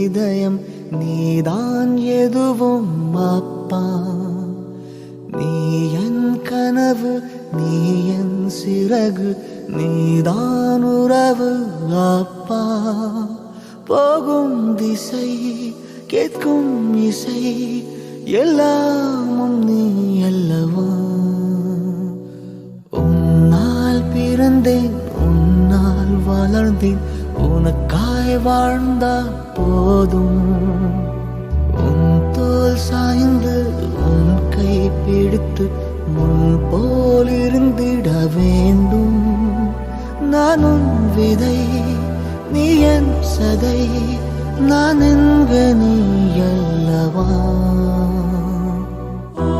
இதயம் நீதான் எதுவும் அப்பா. நீ என் கனவு, நீ என் சிறகு, நீதான் உறவு அப்பா. போகும் திசை, கேட்கும் இசை, எல்லாமும் நீ அல்லவா. உன்னால் பிறந்தேன், உன்னால் வளர்ந்தேன், உனக்காய் வாழ்ந்தால் போதும். உன் தோல் சாய்ந்து உன் கை பிடித்து முன் போல் இருந்திட வேண்டும். நான் உன் விதை, நீ என் சதை, நான் என்க நீ அல்லவா.